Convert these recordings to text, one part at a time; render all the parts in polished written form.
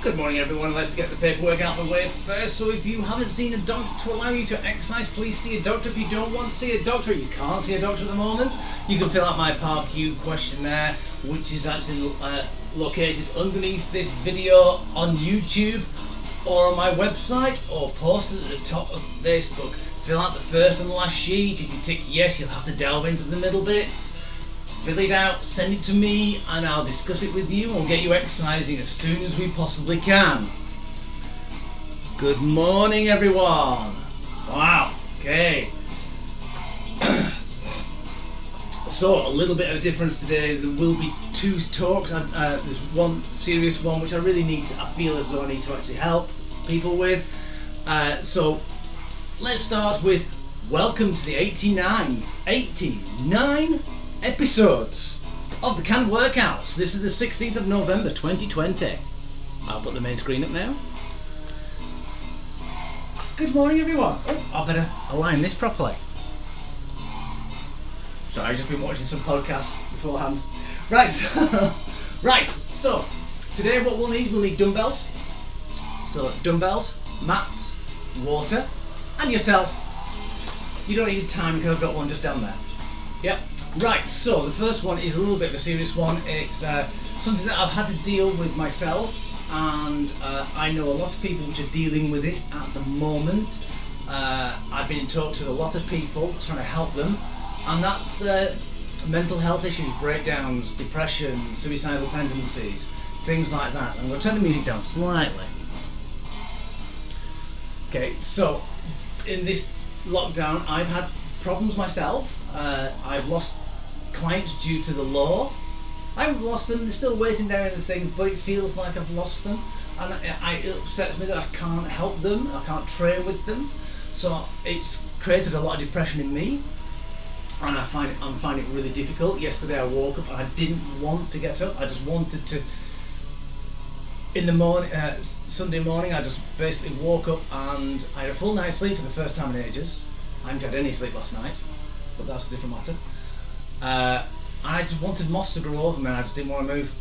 Good morning everyone, let's get the paperwork out of the way first. So if you haven't seen a doctor to allow you to exercise, please see a doctor. If you don't want to see a doctor, you can't see a doctor at the moment, you can fill out my PARQ questionnaire, which is actually located underneath this video on YouTube or on my website, or posted at the top of Facebook. Fill out the first and last sheet. If you tick yes, you'll have to delve into the middle bit. Fill it out, send it to me, and I'll discuss it with you and we'll get you exercising as soon as we possibly can. Good morning everyone. Wow, okay. So a little bit of a difference today. There will be two talks. There's one serious one which I really need to, I feel as though I need to actually help people with. So let's start with welcome to the 89 episodes of the canned workouts. This is the 16th of November 2020. I'll put the main screen up now. Good morning everyone. Oh, I better align this properly. Sorry, I've just been watching some podcasts beforehand. Right, so today what we'll need dumbbells. So dumbbells, mats, water, and yourself. You don't need time because I've got one just down there. Yep. Right, so the first one is a little bit of a serious one. It's something that I've had to deal with myself, and I know a lot of people which are dealing with it at the moment. I've been in talks with a lot of people trying to help them, and that's mental health issues, breakdowns, depression, suicidal tendencies, things like that. I'm going to turn the music down slightly. Okay, so in this lockdown I've had problems myself. I've lost clients due to the law. I haven't lost them, they're still waiting there in the thing, but it feels like I've lost them, and it upsets me that I can't help them, I can't train with them. So it's created a lot of depression in me, and I'm finding it really difficult. Yesterday I woke up and I didn't want to get up. I just wanted to, in the morning, Sunday morning, I just basically woke up and I had a full night's sleep for the first time in ages. I haven't had any sleep last night, but that's a different matter. I just wanted moss to grow over me, I just didn't want to move.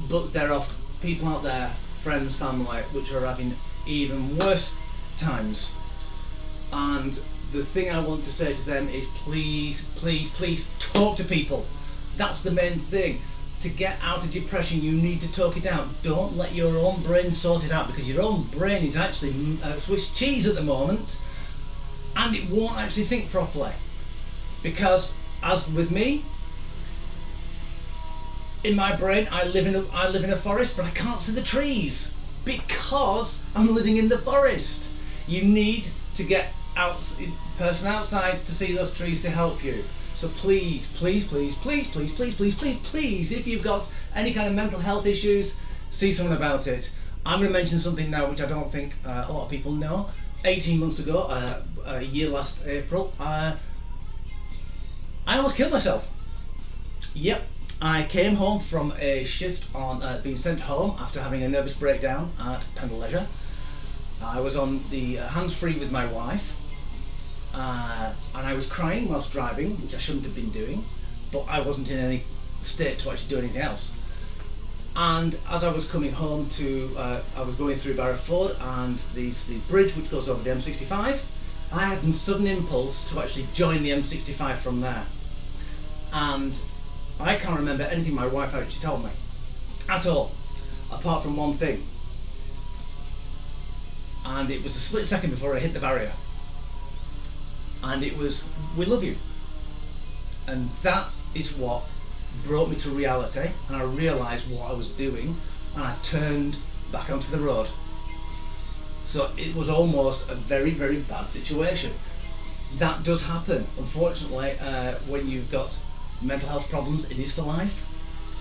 But there are people out there, friends, family, which are having even worse times. And the thing I want to say to them is please, please, please talk to people. That's the main thing. To get out of depression, you need to talk it out. Don't let your own brain sort it out, because your own brain is actually Swiss cheese at the moment, and it won't actually think properly. Because as with me, in my brain I live in a forest, but I can't see the trees because I'm living in the forest. You need to get person outside to see those trees to help you. So please, please, please, please, please, please, please, please, please, if you've got any kind of mental health issues, see someone about it. I'm going to mention something now which I don't think a lot of people know. 18 months ago, a year last April, I almost killed myself. Yep, I came home from a shift on being sent home after having a nervous breakdown at Pendle Leisure. I was on the hands-free with my wife, and I was crying whilst driving, which I shouldn't have been doing, but I wasn't in any state to actually do anything else. And as I was coming home I was going through Fore and the bridge which goes over the M65, I had a sudden impulse to actually join the M65 from there. And I can't remember anything my wife actually told me, at all, apart from one thing. And it was a split second before I hit the barrier. And it was, "We love you." And that is what brought me to reality, and I realised what I was doing, and I turned back onto the road. So it was almost a very, very bad situation. That does happen, unfortunately, when you've got mental health problems. It is for life.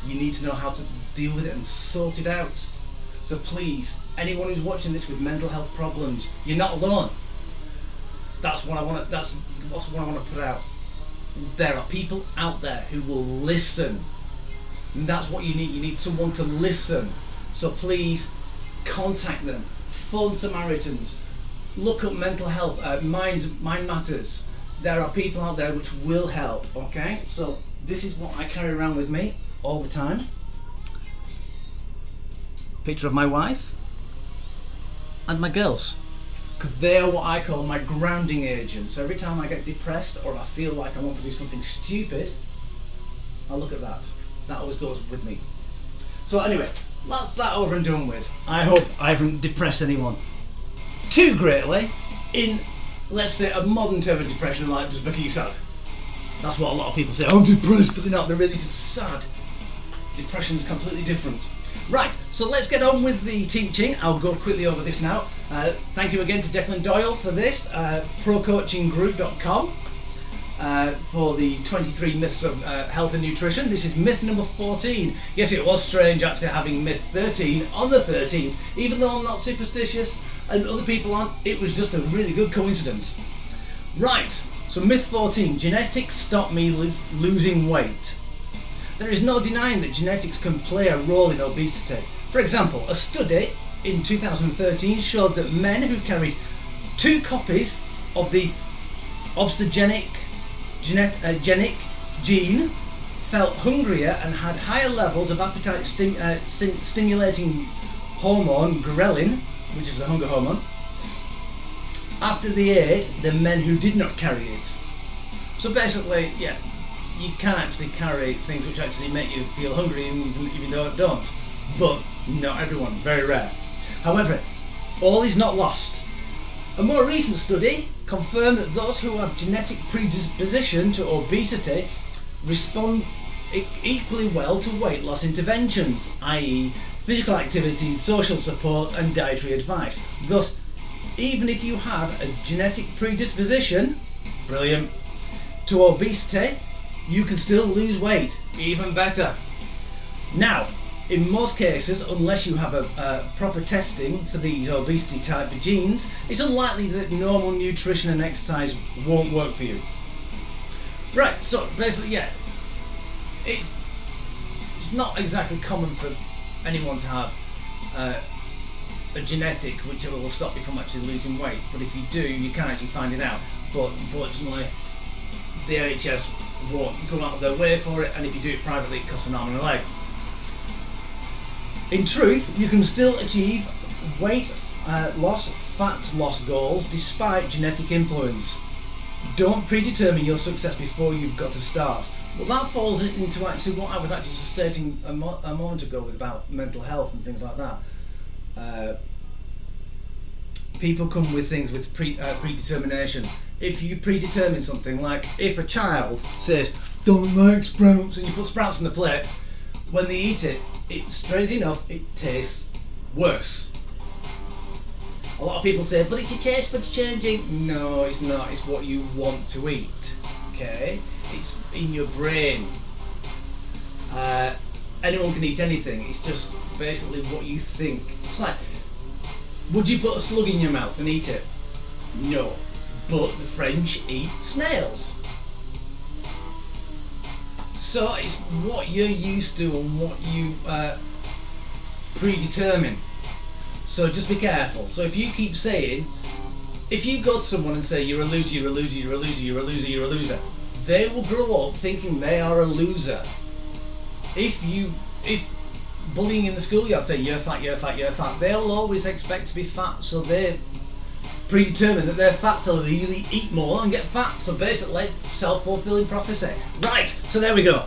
You need to know how to deal with it and sort it out. So please, anyone who's watching this with mental health problems, you're not alone. That's what I want to put out. There are people out there who will listen, and that's what you need. You need someone to listen. So please contact them, phone Samaritans, look up mental health, mind matters. There are people out there which will help. Okay, so this is what I carry around with me all the time. picture of my wife, and my girls. Because they are what I call my grounding agents. So every time I get depressed or I feel like I want to do something stupid, I look at that. That always goes with me. So anyway, that's that over and done with. I hope I haven't depressed anyone too greatly in, let's say, a modern term of depression, like just making you sad. That's what a lot of people say. I'm depressed, but they're not. They're really just sad. Depression's completely different. Right, so let's get on with the teaching. I'll go quickly over this now. Thank you again to Declan Doyle for this, procoachinggroup.com, for the 23 myths of health and nutrition. This is myth number 14. Yes, it was strange actually having myth 13 on the 13th, even though I'm not superstitious and other people aren't. It was just a really good coincidence. Right, so myth 14, genetics stop me losing weight. There is no denying that genetics can play a role in obesity. For example, a study in 2013 showed that men who carried 2 copies of the obstetrogenic gene felt hungrier and had higher levels of appetite stimulating hormone ghrelin, which is a hunger hormone, after they ate than men who did not carry it. So basically, yeah, you can actually carry things which actually make you feel hungry even though it don't. But not everyone, very rare. However, all is not lost. A more recent study confirmed that those who have genetic predisposition to obesity respond equally well to weight loss interventions, i.e. physical activity, social support and dietary advice. Thus, even if you have a genetic predisposition, brilliant, to obesity, you can still lose weight, even better. Now, in most cases, unless you have a proper testing for these obesity type of genes, it's unlikely that normal nutrition and exercise won't work for you. Right, so basically, yeah, it's not exactly common for anyone to have a genetic which will stop you from actually losing weight, but if you do, you can actually find it out. But unfortunately, the NHS won't go out of their way for it, and if you do it privately, it costs an arm and a leg. In truth, you can still achieve weight loss, fat loss goals despite genetic influence. Don't predetermine your success before you've got to start. Well, that falls into actually what I was actually just stating a moment ago about mental health and things like that. People come with things with predetermination. If you predetermine something, like if a child says, don't like sprouts, and you put sprouts on the plate, when they eat it, strangely enough, it tastes worse. A lot of people say, but it's your taste buds changing. No, it's not. It's what you want to eat. Okay? It's in your brain. Anyone can eat anything. It's just basically what you think. It's like, would you put a slug in your mouth and eat it? No. But the French eat snails. So it's what you're used to and what you predetermine. So just be careful. So if you keep saying, if you go to someone and say you're a loser, you're a loser, you're a loser, you're a loser, you're a loser, they will grow up thinking they are a loser. If bullying in the schoolyard say you're fat, you're fat, you're fat, they'll always expect to be fat, so they predetermine that they're fat, so they usually eat more and get fat. So basically, self-fulfilling prophecy. Right, so there we go.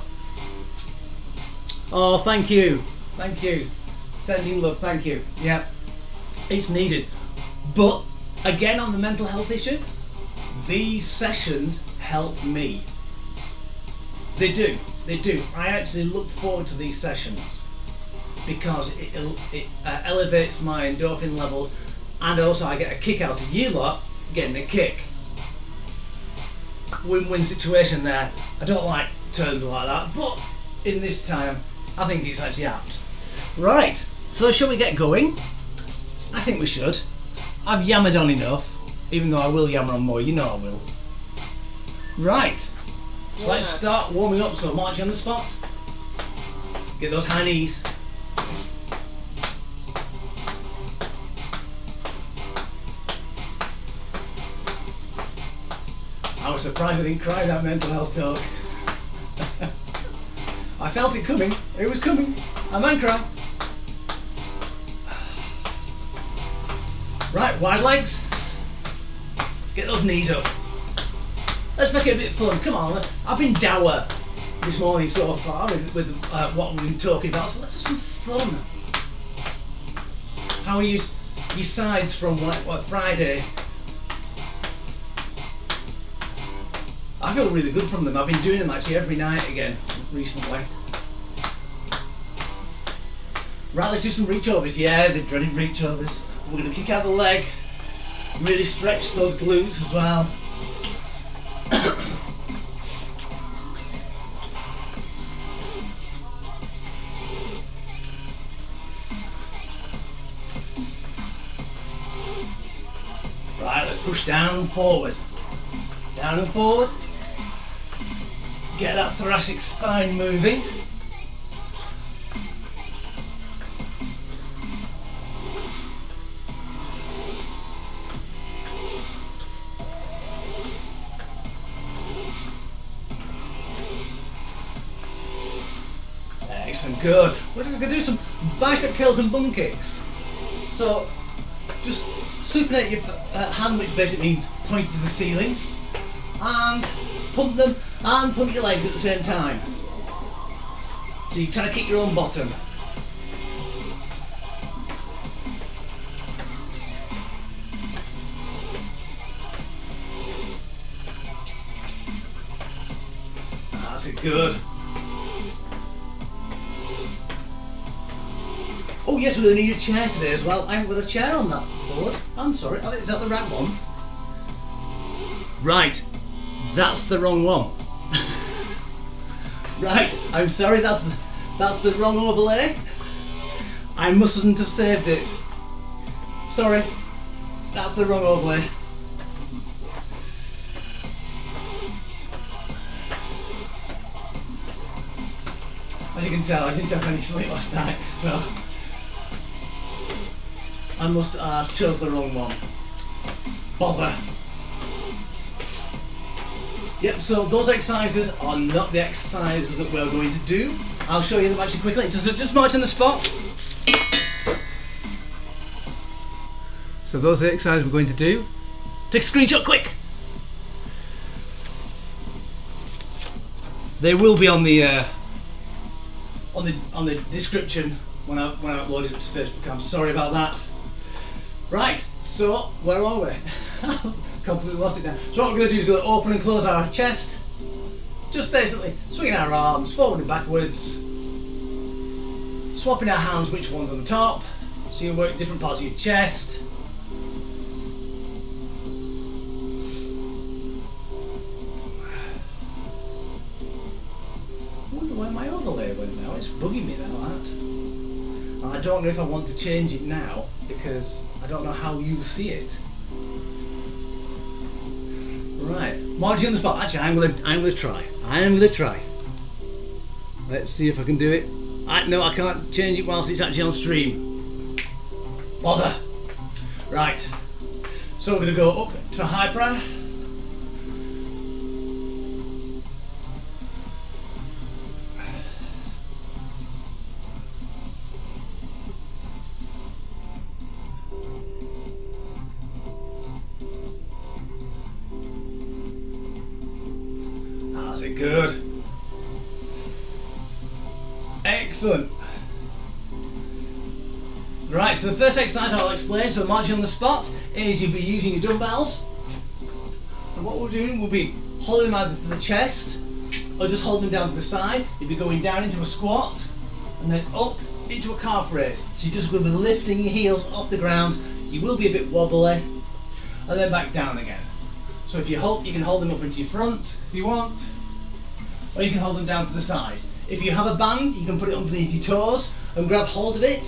Oh, thank you. Thank you. Sending love, thank you. Yeah, it's needed. But again, on the mental health issue, these sessions help me. They do. They do. I actually look forward to these sessions because it elevates my endorphin levels, and also I get a kick out of you lot getting a kick. Win-win situation there. I don't like terms like that, but in this time, I think it's actually apt. Right, so shall we get going? I think we should. I've yammered on enough, even though I will yammer on more, you know I will. Right, so let's start warming up. So march on the spot. Get those high knees. I was surprised I didn't cry that mental health talk. I felt it coming. It was coming. A man cry. Right, wide legs. Get those knees up. Let's make it a bit fun. Come on, I've been dour this morning so far with what we've been talking about, so let's have some fun. How are your sides from what Friday? I feel really good from them. I've been doing them actually every night again recently. Right, let's do some reach overs. Yeah, the dreaded reach overs. We're going to kick out the leg, really stretch those glutes as well. Right, let's push down and forward. Down and forward. Get that thoracic spine moving. Excellent, good. We're going to do some bicep curls and bum kicks. So, just supinate your hand, which basically means pointing to the ceiling, and pump them and pump your legs at the same time. So you're trying to kick your own bottom. That's it, good. Oh yes, we're going to need a chair today as well. I haven't got a chair on that board. I'm sorry, is that the right one? Right, that's the wrong one. Right, I'm sorry, that's the wrong overlay. I mustn't have saved it. Sorry, that's the wrong overlay. As you can tell, I didn't have any sleep last night, so I must have chose the wrong one. Bother. Yep, so those exercises are not the exercises that we're going to do. I'll show you them actually quickly. Just march on the spot. So those are the exercises we're going to do. Take a screenshot quick. They will be on the description when I upload it to Facebook. I'm sorry about that. Right, so where are we? Completely lost it now. So what we're going to do is go open and close our chest. Just basically swinging our arms forward and backwards. Swapping our hands, which one's on the top. So you work different parts of your chest. I wonder where my overlay went now. It's bugging me now, that. And I don't know if I want to change it now because I don't know how you see it. Right, marching on the spot. Actually, I'm gonna try. Let's see if I can do it. No, I can't change it whilst it's actually on stream. Bother. Right. So we're gonna go up to a high prayer. Good. Excellent. Right, so the first exercise I'll explain, so marching on the spot, is you'll be using your dumbbells. And what we're doing, we'll be holding them either to the chest, or just holding them down to the side. You'll be going down into a squat, and then up into a calf raise. So you're just going to be lifting your heels off the ground. You will be a bit wobbly, and then back down again. So if you hold, you can hold them up into your front, if you want. Or you can hold them down to the side. If you have a band, you can put it underneath your toes and grab hold of it.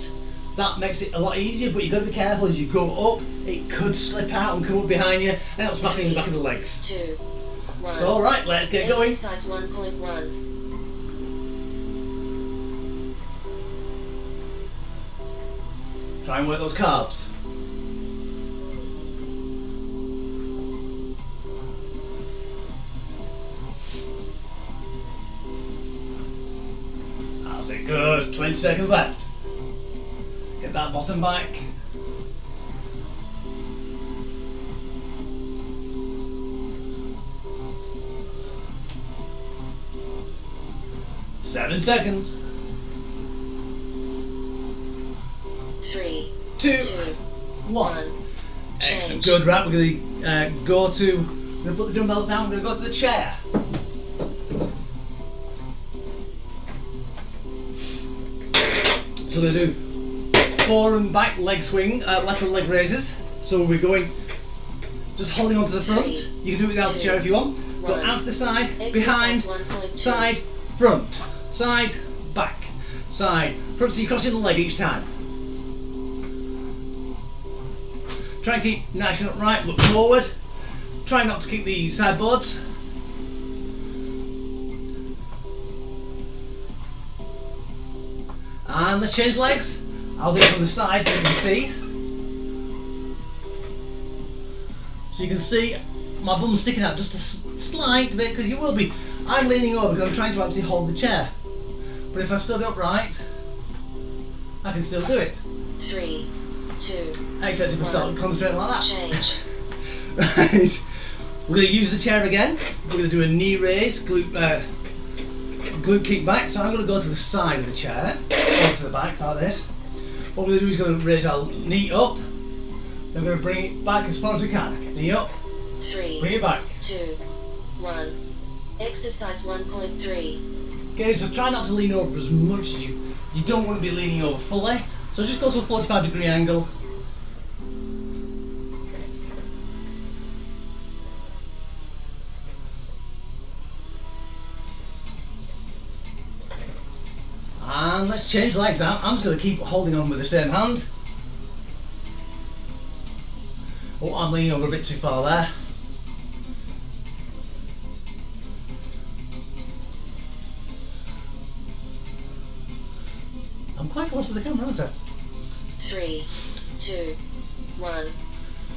That makes it a lot easier, but you've got to be careful as you go up. It could slip out and come up behind you and end up smacking in the back of the legs. 2, 1. So alright, let's get going. Exercise 1.1. Try and work those calves. That's it, good. 20 seconds left. Get that bottom back. 7 seconds. 3, 2, 1. Excellent. Good. Right, we're going to go to. We're going to put the dumbbells down. We're going to go to the chair. So we're going to do fore and back leg swing, lateral leg raises. So we're going just holding onto the front. You can do it without the chair if you want. Go out to the side, behind, side, front, side, back, side, front. So you're crossing the leg each time. Try and keep nice and upright, look forward. Try not to kick the sideboards. And let's change legs. I'll do it from the side so you can see. So you can see my bum's sticking out just a slight bit, because you will be. I'm leaning over because I'm trying to actually hold the chair. But if I stood upright, I can still do it. 3, 2. Except if I start concentrating like that. Change. Right. We're going to use the chair again. We're going to do a knee raise, glute kickback. So I'm going to go to the side of the chair, or to the back like this. What we're going to do is going to raise our knee up. Then we're going to bring it back as far as we can. Knee up. 3, bring it back. 2, 1. Exercise 1.3. Okay, so try not to lean over as much as you don't want to be leaning over fully. So just go to a 45-degree angle. And let's change legs out. I'm just going to keep holding on with the same hand. Oh, I'm leaning over a bit too far there. I'm quite close to the camera, aren't I? 3, 2, 1.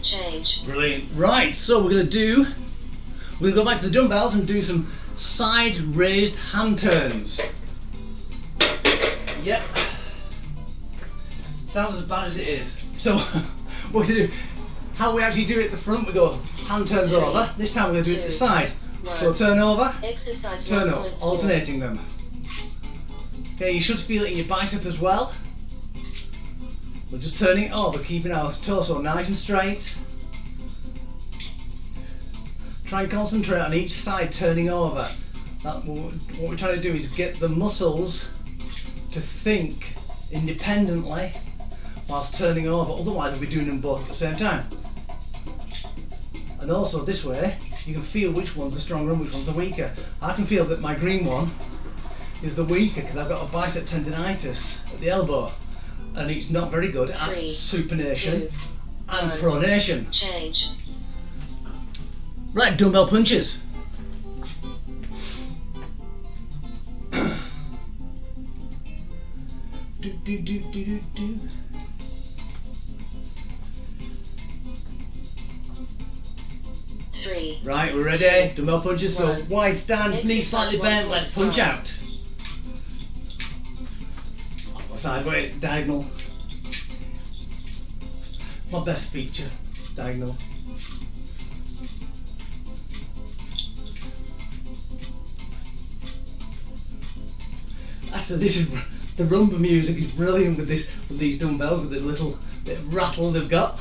Change. Brilliant. Right, so we're going to go back to the dumbbells and do some side raised hand turns. Yep. Sounds as bad as it is. So what we do, how we actually do it at the front, we go hand turns over. This time we're going to do it at the side. So turn over, Exercise turn up, 1.4. alternating them. Okay, you should feel it in your bicep as well. We're just turning it over, keeping our torso nice and straight. Try and concentrate on each side turning over. What we're trying to do is get the muscles to think independently whilst turning over, otherwise we'll be doing them both at the same time. And also this way you can feel which one's the stronger and which one's the weaker. I can feel that my green one is the weaker because I've got a bicep tendinitis at the elbow and it's not very good at 3, supination 2, and 1. pronation. Change. Right, dumbbell punches. Do. 3. Right, we're ready. Dumbbell punches. So 1. wide stance, knee slightly bent. Let's punch out. Sideways, diagonal. My best feature, diagonal. Actually, this is the rumba music is brilliant with these dumbbells, with the little bit of rattle they've got.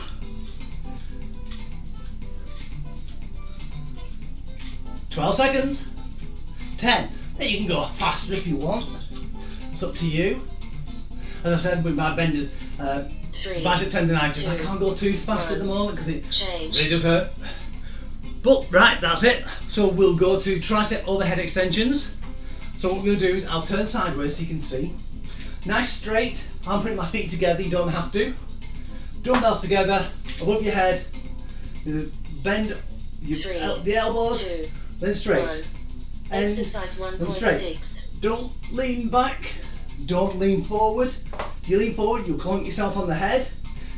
"12 seconds. 10. Then you can go faster if you want. It's up to you. As I said, with my benders, 3, bicep tendinitis, 2, I can't go too fast at the moment because it Change. really does hurt. But right, that's it. So we'll go to tricep overhead extensions. So what we're going to do is I'll turn sideways so you can see. Nice straight. I'm putting my feet together, you don't have to. Dumbbells together, above your head. Bend the elbows, 2, then straight. 1. And Exercise straight. 1.6. Don't lean back, don't lean forward. If you lean forward, you'll clunk yourself on the head.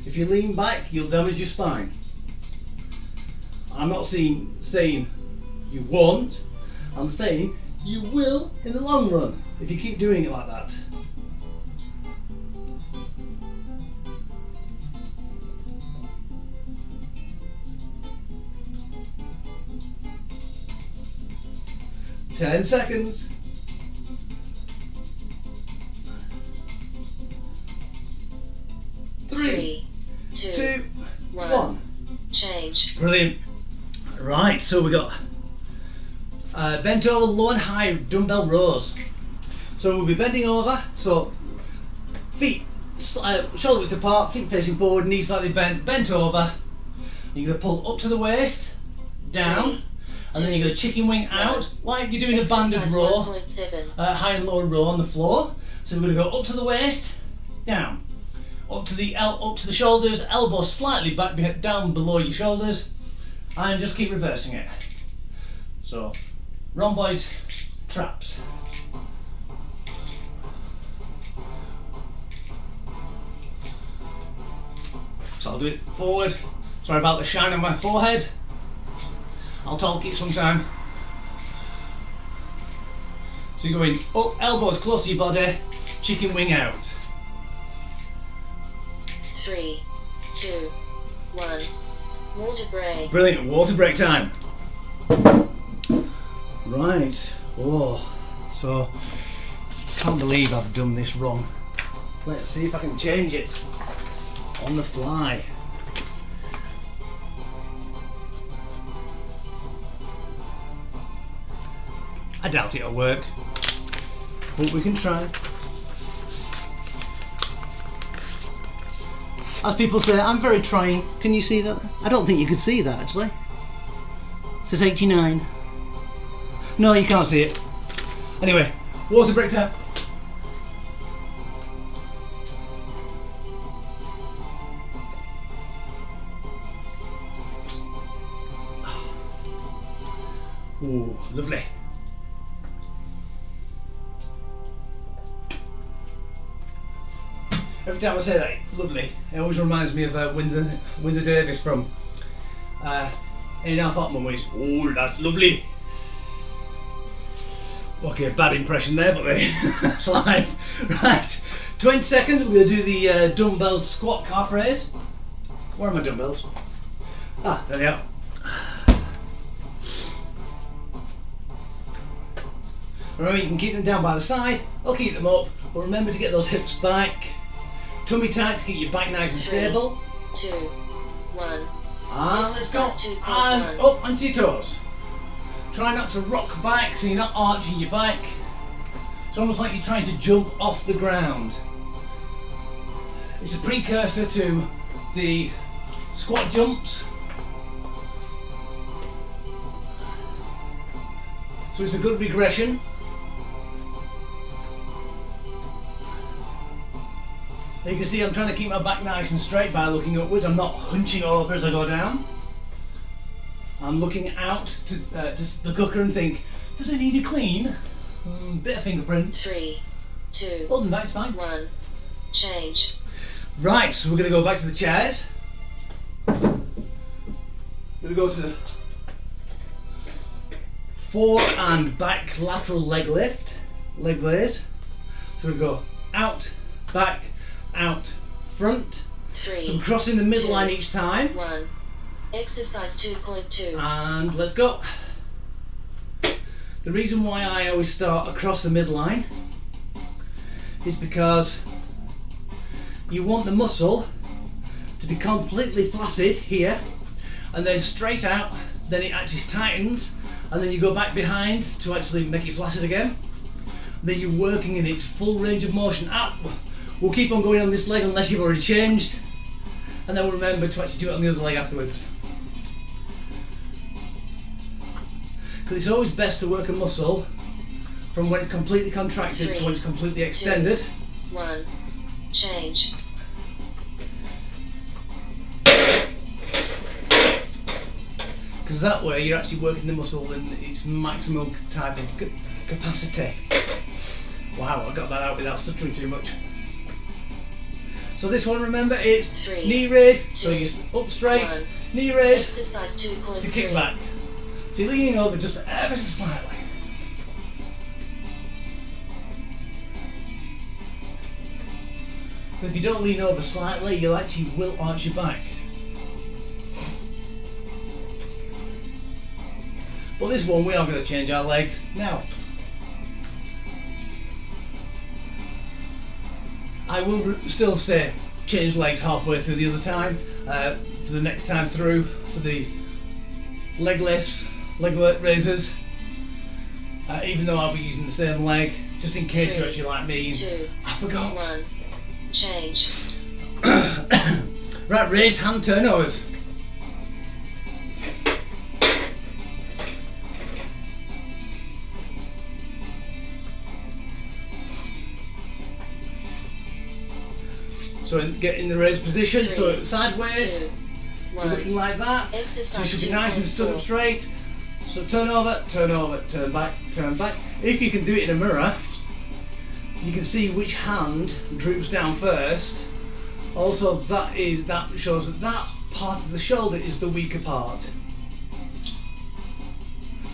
If you lean back, you'll damage your spine. I'm not saying you won't, I'm saying you will in the long run if you keep doing it like that. "10 seconds. change. Brilliant. Right, so we got bent over low and high dumbbell rows. So we'll be bending over, so feet shoulder width apart, feet facing forward, knees slightly bent, bent over. You're going to pull up to the waist, down, and then you're going to chicken wing out, like you're doing a banded Exercise row, 1.7. high and low row on the floor. So we're going to go up to the waist, down, up to the shoulders, elbows slightly back, down below your shoulders, and just keep reversing it. So, rhomboids, traps. So I'll do it forward. Sorry about the shine on my forehead. I'll talk it sometime. So you're going up, elbows close to your body, chicken wing out. 3, 2, 1. Water break. Brilliant, water break time. Right, oh, so can't believe I've done this wrong. Let's see if I can change it on the fly. I doubt it'll work, but we can try. As people say, I'm very trying. Can you see that? I don't think you can see that actually. It says 89. No, you can't see it. Anyway, water break time. Ooh, lovely. Every time I say that, lovely, it always reminds me of Windsor Davis from In Our Fatman, where he's, oh, that's lovely. Okay, bad impression there, but it's live. Right, 20 seconds, we're going to do the dumbbell squat calf raise. Where are my dumbbells? Ah, there they are. Remember, you can keep them down by the side, or keep them up, but remember to get those hips back. Tummy tight to keep your back nice and 3, stable. 2, 1. And Exercise let's go. 2.1. And up onto your toes. Try not to rock back so you're not arching your back. It's almost like you're trying to jump off the ground. It's a precursor to the squat jumps. So it's a good regression. You can see I'm trying to keep my back nice and straight by looking upwards. I'm not hunching over as I go down. I'm looking out to the cooker and think, does it need a clean? Bit of fingerprint. 3, 2, Other than that, it's fine. 1. Change. Right, so we're going to go back to the chairs. We're going to go to the fore and back lateral leg lift, leg raise. So we go out, back, out, front. 3, So I'm crossing the midline each time. 1. Exercise 2.2. And let's go. The reason why I always start across the midline is because you want the muscle to be completely flaccid here and then straight out, then it actually tightens, and then you go back behind to actually make it flaccid again. Then you're working in its full range of motion. We'll keep on going on this leg unless you've already changed, and then remember to actually do it on the other leg afterwards. Because it's always best to work a muscle from when it's completely contracted 3, to when it's completely extended. 2, 1. Change. Because that way you're actually working the muscle in its maximum type of capacity. Wow, I got that out without stuttering too much. So this one, remember, it's 3, knee raise, 2, so you're up straight, 1. knee raise, Exercise to 2.3. kick back. So you're leaning over just ever so slightly. But if you don't lean over slightly, you'll actually will arch your back. But this one, we are going to change our legs now. I will still say change legs halfway through the other time. for the next time through for the leg lifts, leg raises. Even though I'll be using the same leg, just in case you're actually like me. 2, I forgot. 1, change. Right, raised hand turnovers. So get in the raised position, 3, so sideways, 2, you're 1. looking like that. So you Exercise should be nice and stood up 2.4. straight. So turn over, turn back, turn back. If you can do it in a mirror, you can see which hand droops down first. Also, that shows that that part of the shoulder is the weaker part.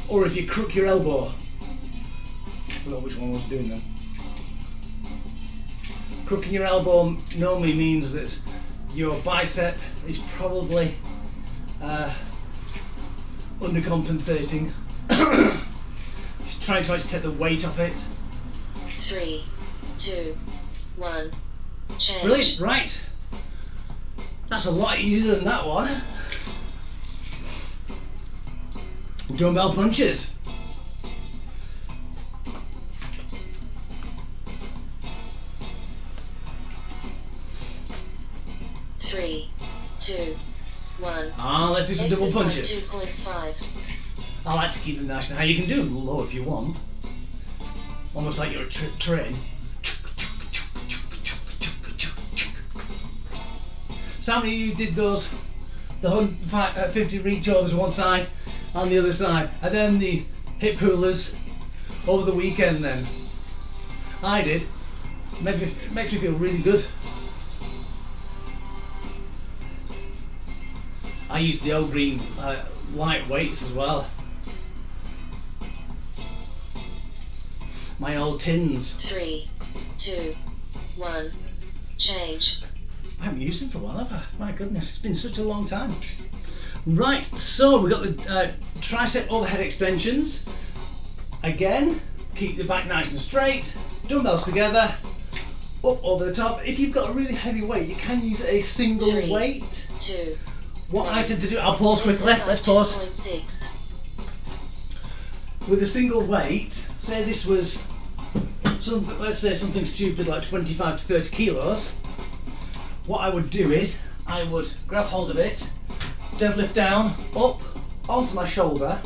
Or if you crook your elbow. I forgot which one I was doing then. Crooking your elbow normally means that your bicep is probably undercompensating. Just trying to take the weight off it. 3, 2, 1, change. Brilliant, right. That's a lot easier than that one. Dumbbell punches. Three, 2, 1. Let's do some double punches. Exercise 2.5. I like to keep them nice and high. You can do them low if you want. Almost like you're a train. So how many of you did those, the 50 reach overs one side and the other side, and then the hip hurlers over the weekend then? I did. Makes me feel really good. I use the old green light weights as well. My old tins. 3, 2, 1, change. I haven't used them for a while, have I? My goodness, it's been such a long time. Right, so we've got the tricep overhead extensions. Again, keep the back nice and straight. Dumbbells together, up over the top. If you've got a really heavy weight, you can use a single 3, weight. 2, What 1. I tend to do, I'll pause quickly, let's pause. 2.6. With a single weight, say this was something, let's say something stupid like 25 to 30 kilos, what I would do is I would grab hold of it, deadlift down, up onto my shoulder,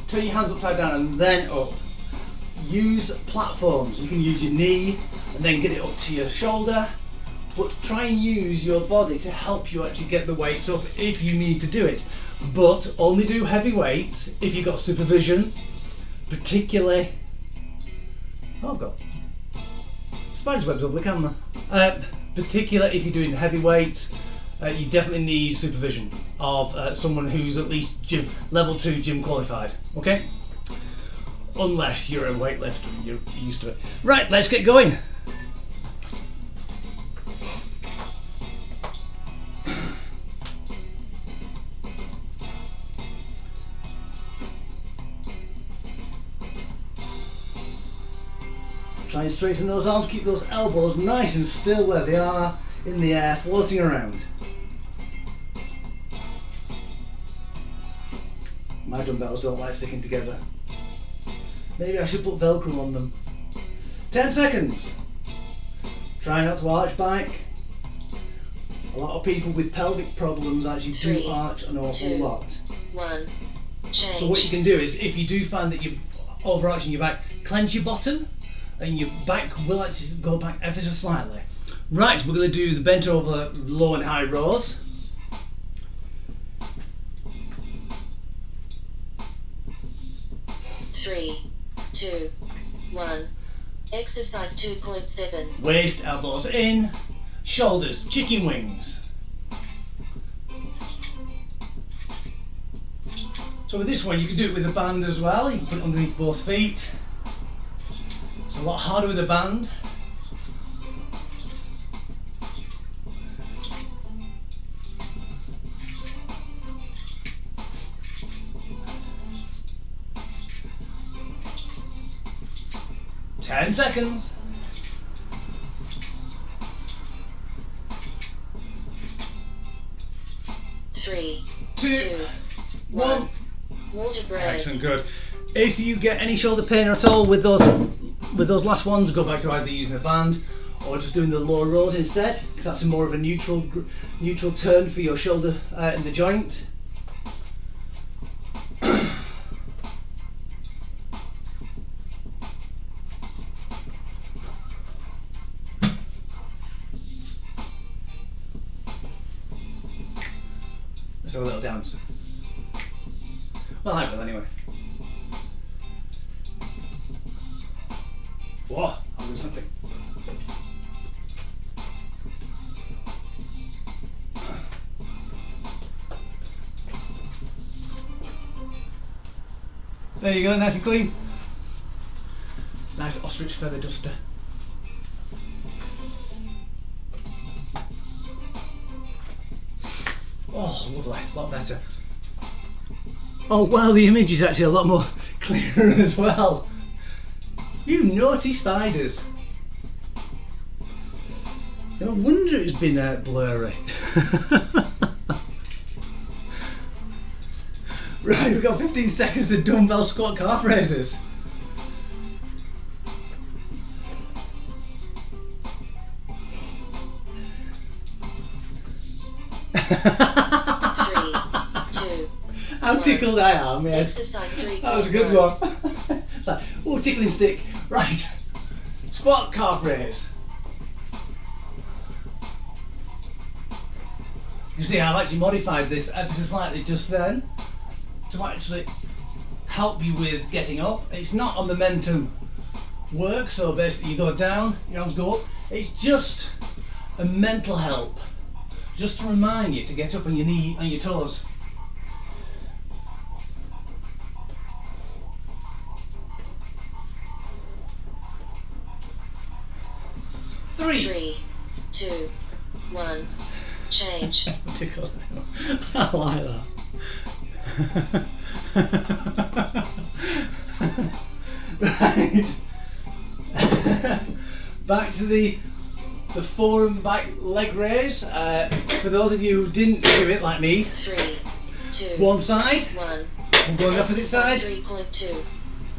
turn your hands upside down and then up. Use platforms. You can use your knee and then get it up to your shoulder, but try and use your body to help you actually get the weights up if you need to do it. But only do heavy weights if you've got supervision, particularly, oh God, spider's webs over the camera. Particularly if you're doing heavy weights, you definitely need supervision of someone who's at least level 2 gym qualified, okay? Unless you're a weightlifter and you're used to it. Right, let's get going. Try and straighten those arms, keep those elbows nice and still where they are in the air, floating around. My dumbbells don't like sticking together. Maybe I should put Velcro on them. 10 seconds. Try not to arch back. A lot of people with pelvic problems actually 3, do arch an awful 2, lot. 1, change. So what you can do is, if you do find that you're overarching your back, clench your bottom and your back will actually go back ever so slightly. Right, we're going to do the bent over low and high rows. Three, 2, 1. Exercise 2.7. Waist, elbows in, shoulders, chicken wings. So with this one, you can do it with a band as well. You can put it underneath both feet. It's a lot harder with a band. Ten seconds. 2, 1. Water break. Excellent, good. If you get any shoulder pain at all with those last ones, go back to either using a band or just doing the low rows instead. That's more of a neutral turn for your shoulder in the joint. Let's have a little dance. Well, I will anyway. Whoa, I'll do something. There you go, nice and clean. Nice ostrich feather duster. Oh, lovely, a lot better. Oh wow, the image is actually a lot more clearer as well. You naughty spiders. No wonder it's been blurry. Right, we've got 15 seconds to dumbbell squat calf raises. Three, two, How tickled I am, yes. exercise 3. That was a good one. It's like, oh, tickling stick. Right. Squat calf raise. You see, I've actually modified this ever so slightly just then to actually help you with getting up. It's not a momentum work, so basically you go down, your arms go up. It's just a mental help, just to remind you to get up on your knee and your toes. Three, two, one, change. I like that. Right. Back to the fore and back leg raise. For those of you who didn't do it like me, 3, 2, one side, 1. I'm going opposite Exercise side. 3.2.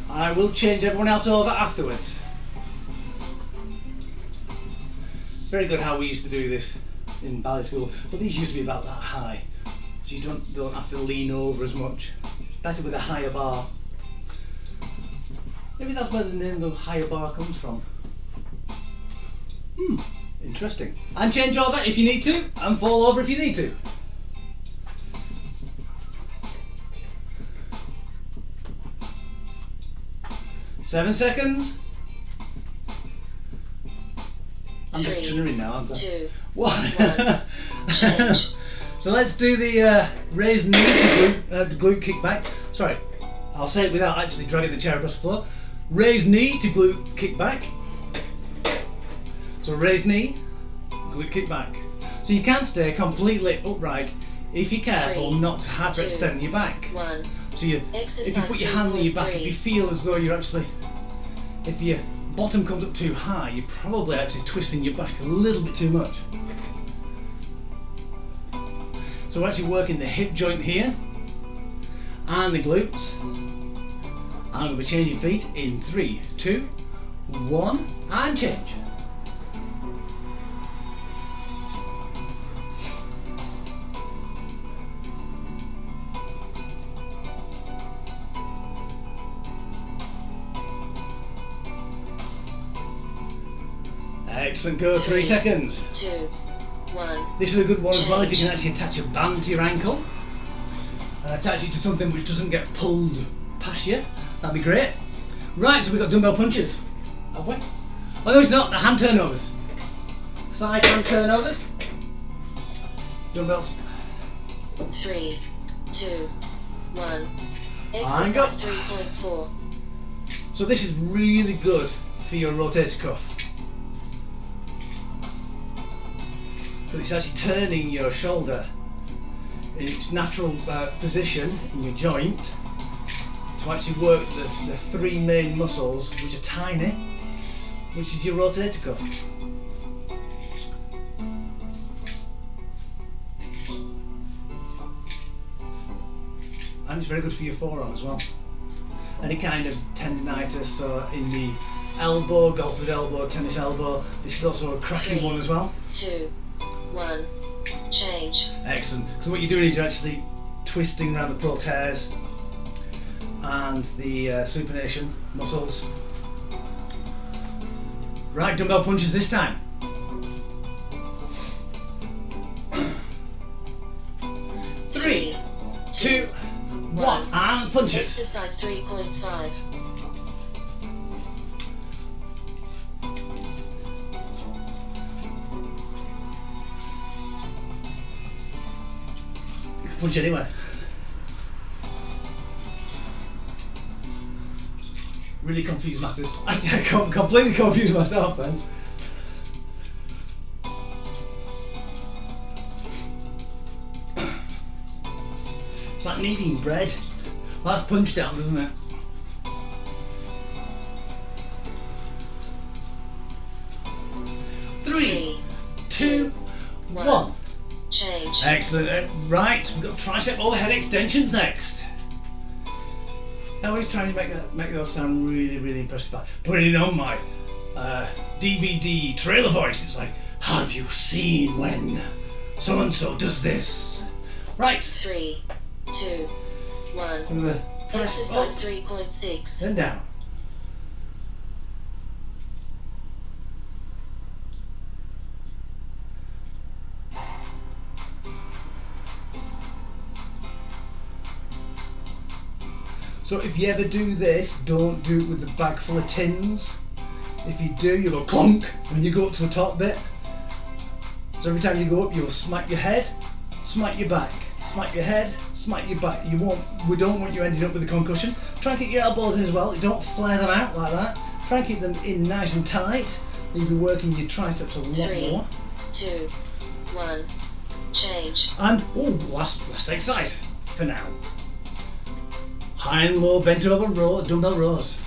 I will change everyone else over afterwards. Very good how we used to do this in ballet school, but these used to be about that high, so you don't have to lean over as much. It's better with a higher bar. Maybe that's where the name of higher bar comes from. Interesting. And change over if you need to, and fall over if you need to. Seven seconds. I'm just 3, tuning now, aren't I? 2, One. 1. Change. So let's do the raised knee to glute kickback. Sorry, I'll say it without actually dragging the chair across the floor. Raised knee to glute kickback. So raised knee, glute kickback. So you can stay completely upright if you're careful 3, not to hyperextend 2, your back. 1. So if you Exercise put your hand on your back, if 3.3. you feel as though you're actually, if your bottom comes up too high, you're probably actually twisting your back a little bit too much. So we're actually working the hip joint here and the glutes. I'm going to be changing feet in 3, 2, 1 and change. Excellent, go 3 seconds. 2, 1. This is a good one as well if you Change. can actually attach a band to your ankle. Attach it to something which doesn't get pulled past you. That'd be great. Right, so we've got dumbbell punches. Have we? Oh no, it's not. The hand turnovers. Side hand turnovers. Dumbbells. 3, 2, 1. And Exercise go. 3.4. So this is really good for your rotator cuff. But it's actually turning your shoulder in its natural position in your joint to actually work the 3 main muscles, which are tiny, which is your rotator cuff. and it's very good for your forearm as well. Any kind of tendinitis, so in the elbow, golfer's elbow, tennis elbow, this is also a cracking 3, one as well. 2, 1, change. Excellent, because what you're doing is you're actually twisting around the pro teres and the supination muscles. Right, dumbbell punches this time. 3, 2, 1, and punches. Exercise 3.5. You can punch anywhere. Really confused matters. I completely confused myself then. It's like kneading bread. Well, that's punch down, doesn't it? Three, 2, 1. Change. Excellent. Right, we've got tricep overhead extensions next. I always try to make those sound really, really impressive. Putting it on my DVD trailer voice. It's like, have you seen when so and so does this? Right. 3, 2, 1. I'm gonna press Exercise up, 3.6. then down. So if you ever do this, don't do it with the bag full of tins. If you do, you'll go clunk when you go up to the top bit. So every time you go up, you'll smack your head, smack your back, smack your head, smack your back. We don't want you ending up with a concussion. Try and keep your elbows in as well. Don't flare them out like that. Try and keep them in nice and tight. You'll be working your triceps a lot 3, more. 2, 1. Change. And last exercise for now. High and low bent over row, dumbbell rows.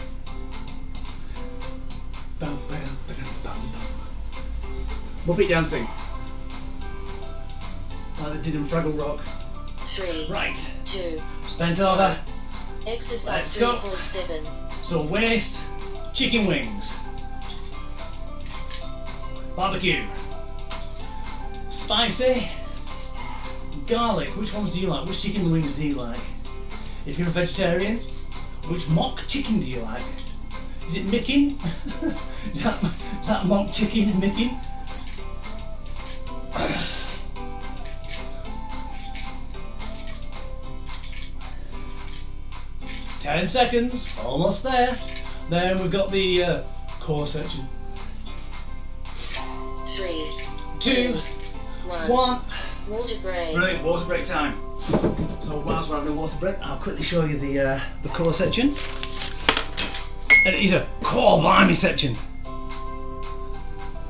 Bam, bam, bam, bam, bam. Muppet dancing. Like they did in Fraggle Rock. 3, Right. 2. Bent over. Exercise Let's go. 3.7. So waist, chicken wings. Barbecue. Spicy. Garlic. Which ones do you like? Which chicken wings do you like? If you're a vegetarian, which mock chicken do you like? Is it Mickin? is that mock chicken Mickin? Ten seconds, almost there. Then we've got the core section. 3, 2, 1. Water break. Brilliant, water break time. So whilst we're having a water break, I'll quickly show you the core section. And it is a core blimey section.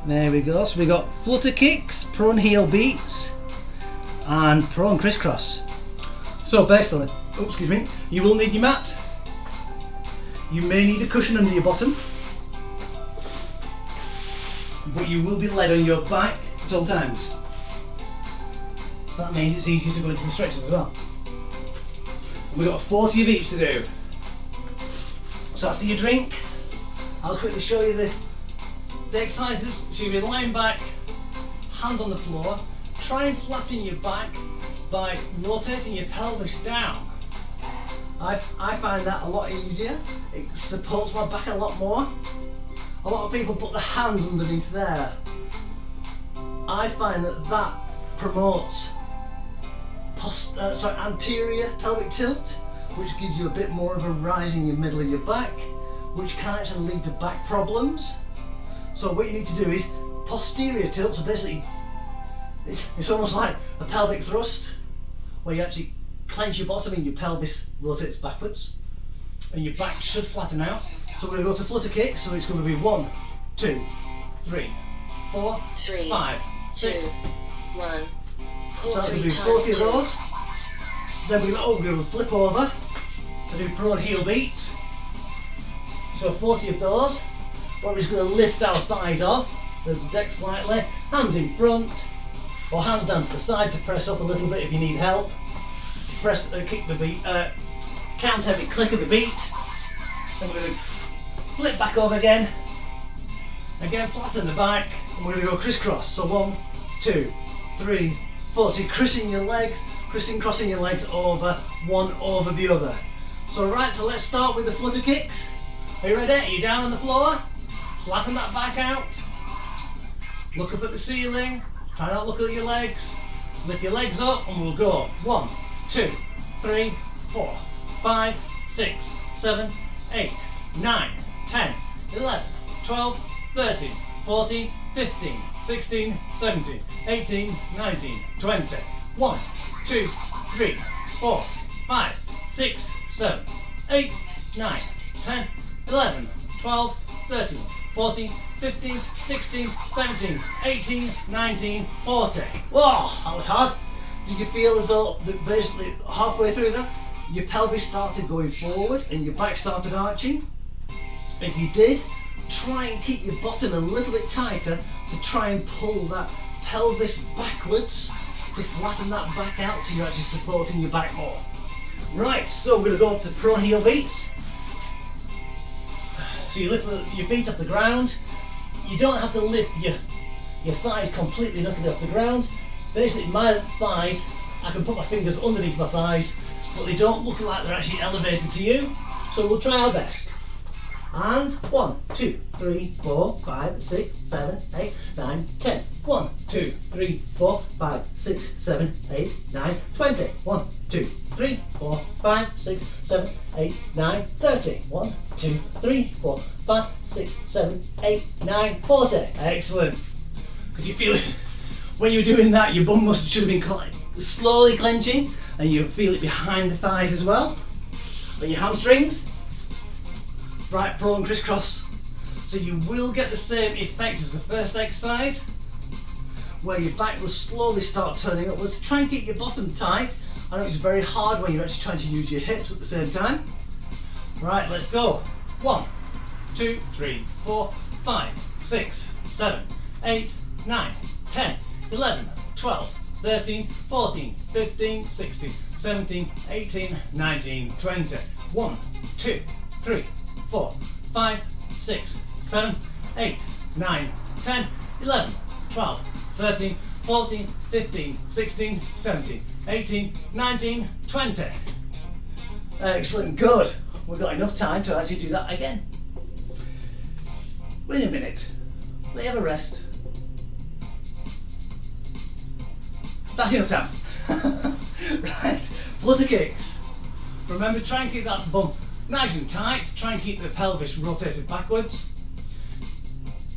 There we go. So we got flutter kicks, prone heel beats, and prone crisscross. So basically, you will need your mat. You may need a cushion under your bottom, but you will be led on your back at all times. So that means it's easier to go into the stretches as well. And we've got 40 of each to do. So after you drink, I'll quickly show you the exercises. So you'll be lying back, hands on the floor. Try and flatten your back by rotating your pelvis down. I find that a lot easier. It supports my back a lot more. A lot of people put their hands underneath there. I find that promotes anterior pelvic tilt, which gives you a bit more of a rise in your middle of your back, which can actually lead to back problems. So what you need to do is posterior tilt. So basically, it's almost like a pelvic thrust, where you actually clench your bottom and your pelvis rotates backwards, and your back should flatten out. So we're going to go to flutter kicks. So it's going to be 1, 2, 3, 4, 3, 5, 6. 2, 1. So Core we're 3 going to do 40 of times 2. those. Then we're going to flip over to do prone heel beats. So 40 of those. But we're just going to lift our thighs off the deck slightly, hands in front, or hands down to the side to press up a little bit if you need help. press, kick the beat, count heavy, click of the beat. Then we're going to flip back over again. Again, flatten the back, and we're going to go crisscross. So 1, 2, 3, 4. So you're crossing your legs over, one over the other. So right, so let's start with the flutter kicks. Are you ready? Are you down on the floor? Flatten that back out. Look up at the ceiling. Try not to look at your legs. Lift your legs up and we'll go. 1, 2, 3, 4, 5, 6, 7, 8, 9, 10, 11, 12, 13, 14, 15, 16, 17, 18, 19, 20. 1, 2, 3, 4, 5, 6, 7, 8, 9, 10, 11, 12, 13, 14, 15, 16, 17, 18, 19, 40. Whoa, that was hard. Did you feel as though that basically halfway through that, your pelvis started going forward and your back started arching? If you did, try and keep your bottom a little bit tighter to try and pull that pelvis backwards to flatten that back out so you're actually supporting your back more. Right, so we're going to go up to prone heel beats. So you lift your feet off the ground. You don't have to lift your thighs completely knuckling off the ground. Basically my thighs, I can put my fingers underneath my thighs, but they don't look like they're actually elevated to you. So we'll try our best. And 1, 2, 3, 4, 5, 6, 7, 8, 9, 10. 1, 2, 3, 4, 5, 6, 7, 8, 9, 20. 1, 2, 3, 4, 5, 6, 7, 8, 9, 30. 1, 2, 3, 4, 5, 6, 7, 8, 9, 40. Excellent. Could you feel it? When you're doing that, your bum muscle should have been slowly clenching, and you feel it behind the thighs as well. And your hamstrings. Right, prone crisscross. So you will get the same effect as the first exercise, where your back will slowly start turning upwards. Try and keep your bottom tight. I know it's very hard when you're actually trying to use your hips at the same time. Right, let's go. 1, 2, 3, 4, 5, 6, 7, 8, 9, 10, 11, 12, 13, 14, 15, 16, 17, 18, 19, 20. 1, 2, 3, 4, 5, 6, 7, 8, 9, 10, 11, 12, 13, 14, 15, 16, 17, 18, 19, 20. Excellent, good. We've got enough time to actually do that again. Wait a minute. Let you have a rest. That's enough time. Right, flutter kicks. Remember, try and keep that bum nice and tight. Try and keep the pelvis rotated backwards.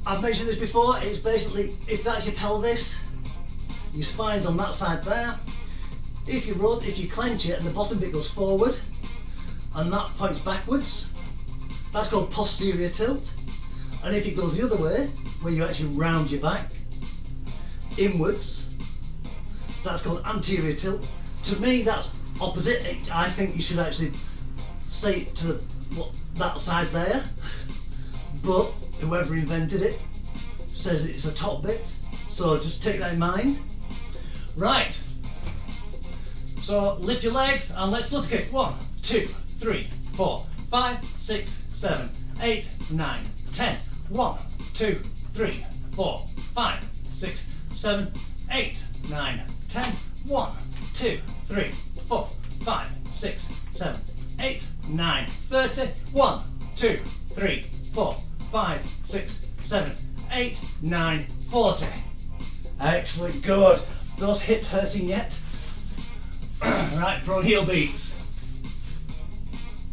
I've mentioned this before. It's basically, if that's your pelvis, your spine's on that side there. If you clench it and the bottom bit goes forward and that points backwards, that's called posterior tilt. And if it goes the other way, where you actually round your back inwards, that's called anterior tilt. To me, that's opposite. I think you should actually say it to that side there, but whoever invented it says it's the top bit, so just take that in mind. Right, so lift your legs and let's flutter kick. 1, 2, 3, 4, 5, 6, 7, 8, 9, 10. 1, 2, 3, 4, 5, 6, 7, 8, 9, 10. 1, 2, 3, 4, 5, 6, 7, 8, 9, 30. 1, 2, 3, 4, 5, 6, 7, 8, 9, 40. Excellent, good. Those hips hurting yet? Right, prone heel beats.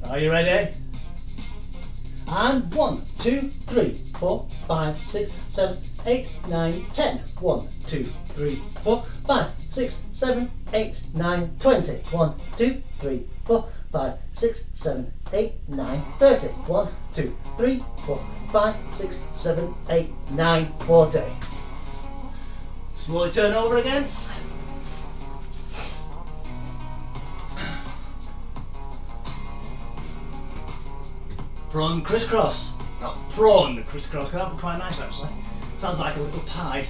Are you ready? And 1, 2, 3, 4, 5, 6, 7, 8, 9, 10. 1, 2, 3, 4, 5, 6, 7, 8, 9, 20. 1, 2, 3, 4, 5, 6, 7, 8, 9, 30. 1, 2, 3, 4, 5, 6, 7, 8, 9, 40. Slowly turn over again. Prone crisscross. Not prawn crisscross, that would be quite nice actually. Sounds like a little pie.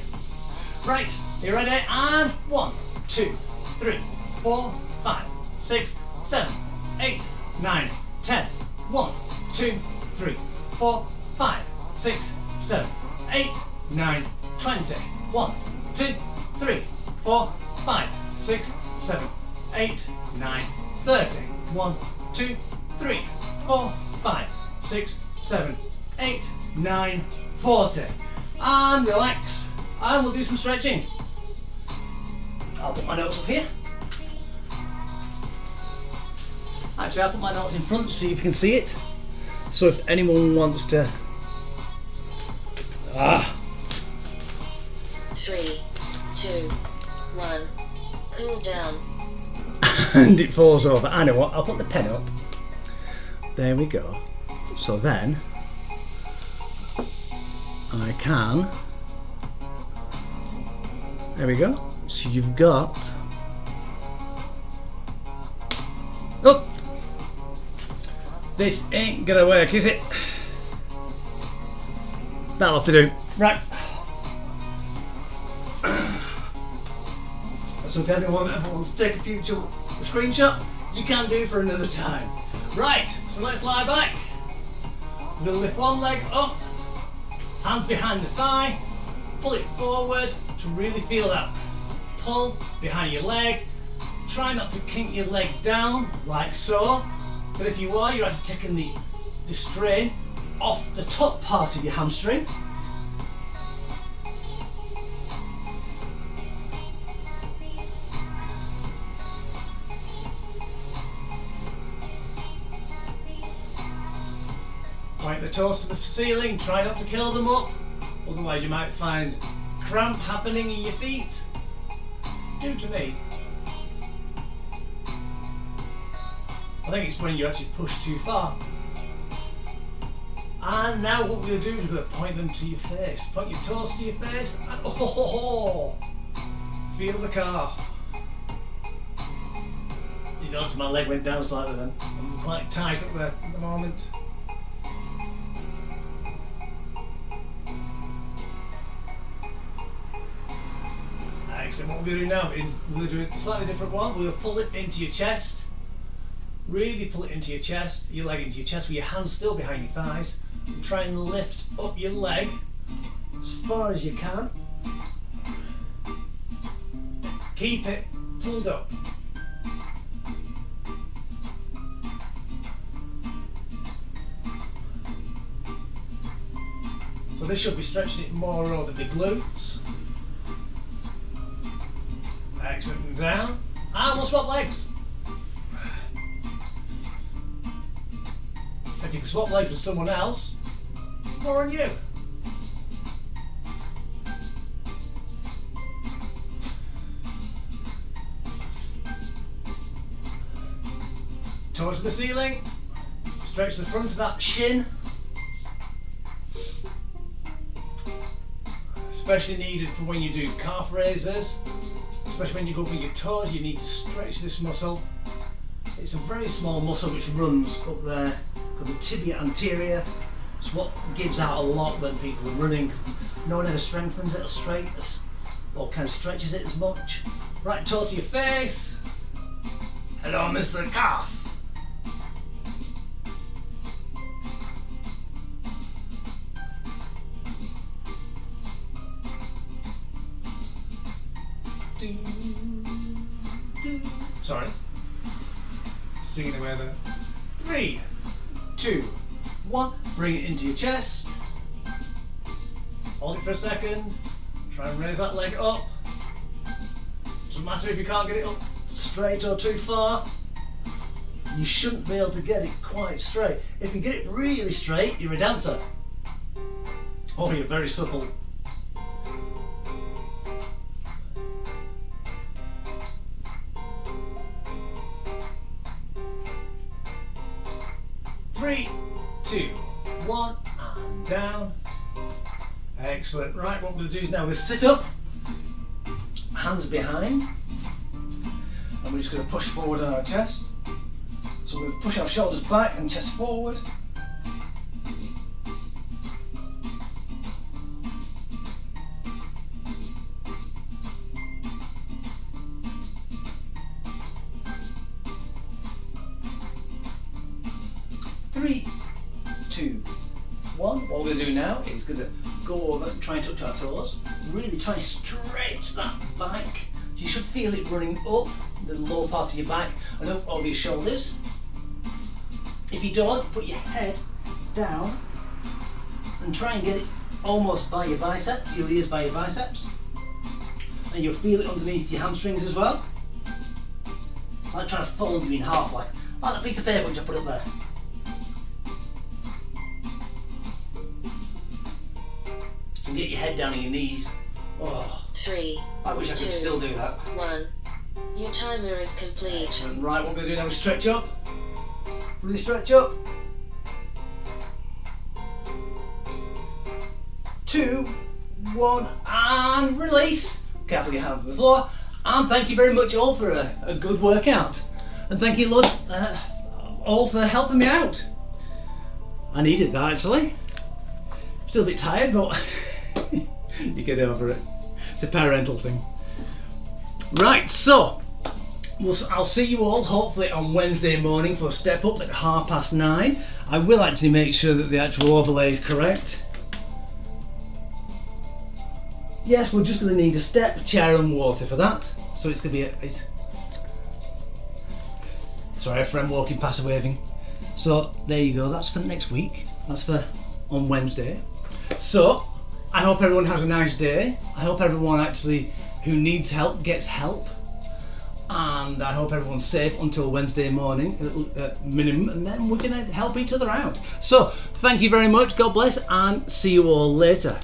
Right, you ready? And 1, 2, 3, 4, 5, 6, 7, 8, 9, 10. 1, 2, 3, 4, 5, 6, 7, 8, 9, 20. 1, 2, 3, 4, 5, 6, 7, 8, 9, 30. 1, 2, 3, 4, 5, 6, 7, 8, 9, 40. And relax. And we'll do some stretching. I'll put my notes up here. Actually, I'll put my notes in front, see if you can see it. So if anyone wants to... 3, 2, 1. Cool down. And it falls over. I know what, I'll put the pen up. There we go. So then, I can... There we go. So you've got... Oh! This ain't gonna work, is it? That'll have to do. Right. So if anyone ever wants to take a future screenshot, you can do for another time. Right, so let's lie back. We'll lift one leg up, hands behind the thigh, pull it forward to really feel that pull behind your leg. Try not to kink your leg down like so, but if you are, you're actually taking the strain off the top part of your hamstring. Point the toes to the ceiling, try not to curl them up, otherwise you might find cramp happening in your feet. Do to me. I think it's when you actually push too far. And now what we'll do is we'll point them to your face. Point your toes to your face and feel the calf. You notice my leg went down slightly then. I'm quite tight up there at the moment. Excellent. What we're going to do now is we'll do a slightly different one. We'll pull it into your chest. Really pull it into your chest, your leg into your chest with your hands still behind your thighs. And try and lift up your leg as far as you can. Keep it pulled up. So this should be stretching it more over the glutes. Excellent, and down. And we'll swap legs. If you can swap legs with someone else, more on you. Toes to the ceiling. Stretch the front of that shin. Especially needed for when you do calf raises. Especially when you go up with your toes, you need to stretch this muscle. It's a very small muscle which runs up there called the tibia anterior. It's what gives out a lot when people are running. No one ever strengthens it as straight or kind of stretches it as much. Right toe to your face. Hello, Mr. Calf. Sorry. Singing away there. 3, 2, 1. Bring it into your chest. Hold it for a second. Try and raise that leg up. Doesn't matter if you can't get it up straight or too far. You shouldn't be able to get it quite straight. If you get it really straight, you're a dancer. Or you're very supple. Three, 2, 1, and down. Excellent. Right, what we'll do is now we'll sit up, hands behind, and we're just going to push forward on our chest. So we'll push our shoulders back and chest forward. 3, 2, 1. What we're going to do now is going to go over and try and touch our toes. Really try and stretch that back. So you should feel it running up the lower part of your back and up over your shoulders. If you don't, put your head down and try and get it almost by your biceps, your ears by your biceps. And you'll feel it underneath your hamstrings as well. Like trying to fold you in half, like that piece of paper which I put up there. You can get your head down on your knees. Oh, 3, I wish I could 2, still do that. 1. Your timer is complete. And right, what we're going to do now is stretch up. Really stretch up. 2, 1, and release. Careful your hands on the floor. And thank you very much all for a good workout. And thank you, Lord, all for helping me out. I needed that actually. Still a bit tired, but you get over it. It's a parental thing. Right, so I'll see you all hopefully on Wednesday morning for a step up at 9:30. I will actually make sure that the actual overlay is correct. Yes, we're just going to need a step, chair and water for that. So it's going to be sorry, a friend walking past waving. So there you go, that's for next week. That's for on Wednesday. So I hope everyone has a nice day. I hope everyone actually who needs help gets help. And I hope everyone's safe until Wednesday morning at minimum, and then we're going to help each other out. So thank you very much, God bless, and see you all later.